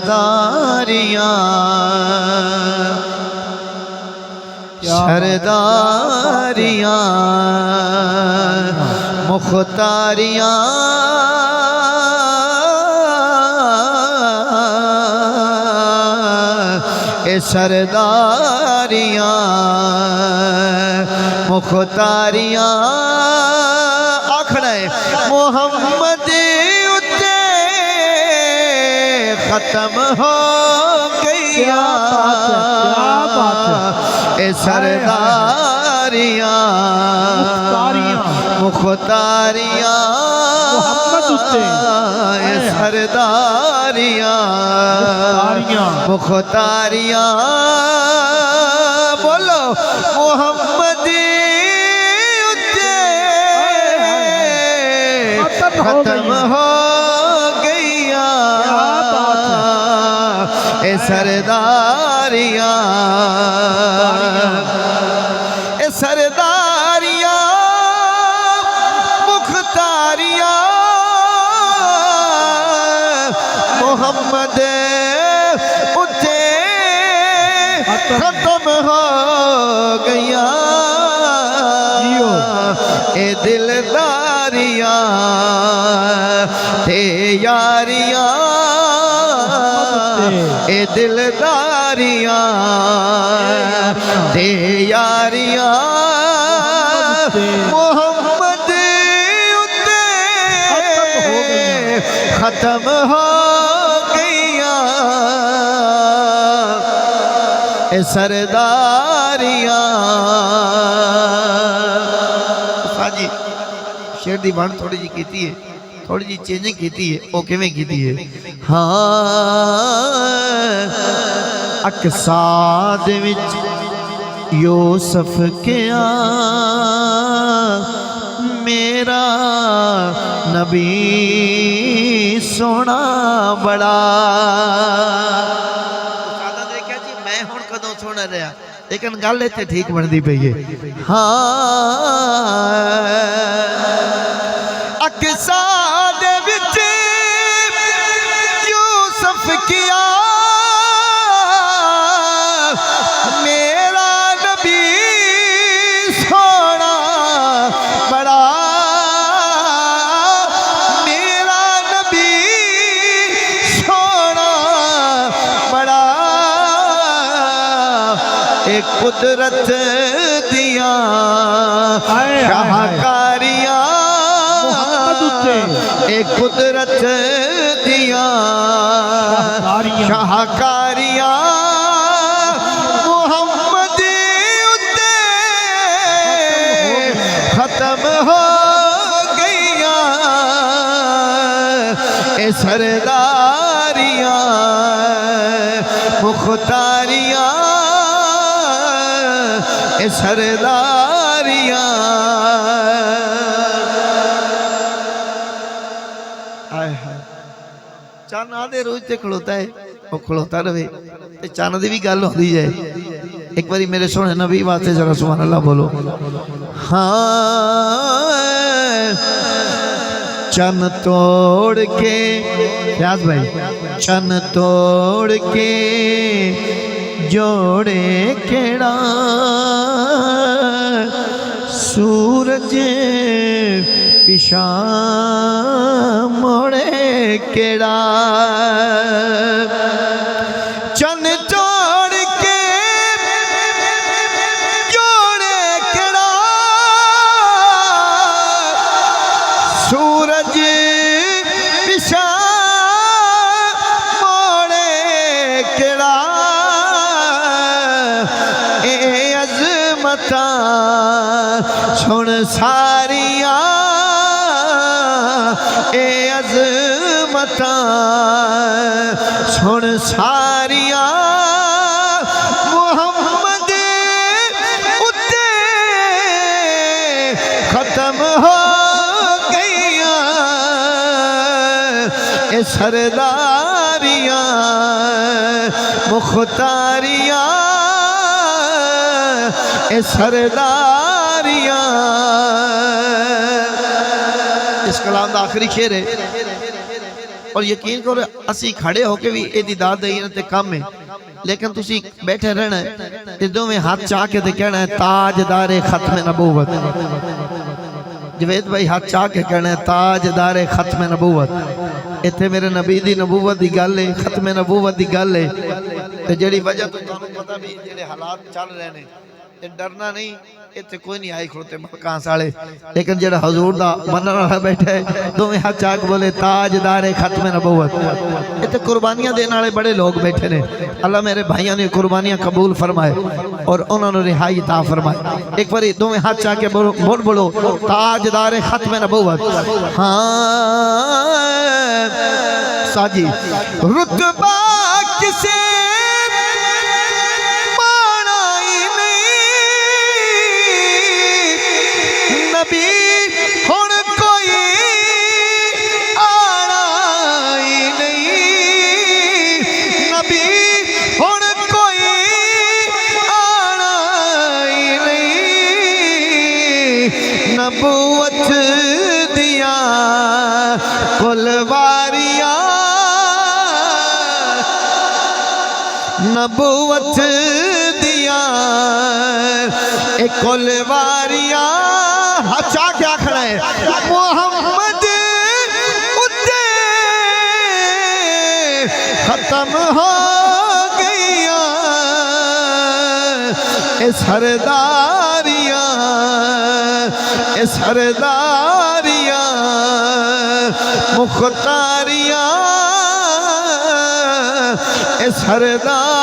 सरदारियाँ सरदारियाँ मुख्तारियाँ ए सरदारियाँ मुख्तारियाँ आखड़े मोहम्मद उत्ते खत्म हो गया ए सरदारियाँ मुख्तारियाँ ए सरदारियाँ मुख्तारियाँ बोलो मोहम्मद उत्ते खत्म हो गया ए सरदारियाँ ए सरदारियाँ मुख्तारियाँ मोहम्मद उत्ते खत्म हो गया ए दिलदारियाँ ते यारियाँ ए दिलदारियाँ ते यारियाँ मोहम्मद उत्ते खत्म हो गया ए सरदारियाँ साजी शेर दी बाण थोड़ी जी कीती है थोड़ी जी चेंजिंग कीती है वो किवें कीती है हाँ अकसा दे विच यूसुफ क्या मेरा नबी सोना बड़ा देखा जी मैं हुण कदों सोना रहा लेकिन गल इत्थे ठीक बनती पई है हाँ अकसा दे विच यूसुफ किया मेरा नबी सोना बड़ा मेरा नबी सोना बड़ा एक कुदरत दिया शाहकारियाँ एक कुदरत दिया शाहकारियाँ मोहम्मद उत्ते खत्म हो गया ए सरदारियाँ मुख्तारियाँ ए सरदारियाँ चन आधे रोज ते खड़ोता है वो खड़ोता रहे ते चन की भी गल होती जाए एक बारी मेरे सोने नबी वास्ते जरा सुभान अल्लाह बोलो हाँ चन तोड़ के प्यास भाई चन तोड़ के जोड़े केड़ा सूरज पिछा मोड़े केड़ा चन तोड़ के जोड़े केड़ा सूरज पिछा मोड़े केड़ा ए अज़मता सुन सारियां ए अज़मता सुन सारियां मोहम्मद उत्ते खत्म हो गईयां ए सरदारियां मुख्तारियां ए सरदारियां। इस कलाम का आखिरी शेर है। और यकीन करो असी खड़े होके भी एदी दाद देना ते कम है, लेकिन तुसी बैठे रहना है ते दोवें हाथ चाह के ते कहना है ताजदारे खत्म नबूवत। जवेद भाई हाथ चाह के कहना है ताजदारे खत्म नबूवत। इत्थे मेरे नबी दी नबूवत दी गल है, खत्म नबूवत दी गल है। ते जेड़ी वजह तो तुहानू पता भी जेड़े हालात चल रहे ने ते डरना नहीं, इत्थे कोई नहीं आई खड़ोते मकान साले, लेकिन जेड़ा हजूर दा मनन वाला बैठा है दोवें हाथ चाह के बोले ताजदारे खत्म नबूवत। इत्थे कुर्बानियां देने वाले बड़े लोग बैठे ने। अल्लाह मेरे भाइयों ने कुर्बानियां कबूल फरमाए और उन्होंने रिहाई ता फरमाए। एक बार दोवें हाथ चाह के बोलो ताजदारे खत्म नबूवत। हाँ साजी रुतबा किसे नबी हुण कोई आना ही नहीं, नबी हुण कोई आना ही नहीं। नबूवत दिया कुलवारियां, नबूवत दिया कुलवारियां। अच्छा क्या खड़ा है मोहम्मद उद्दे खत्म हो गईया ए सरदारियां, ए सरदारियां मुख्तारियां ए सरदार।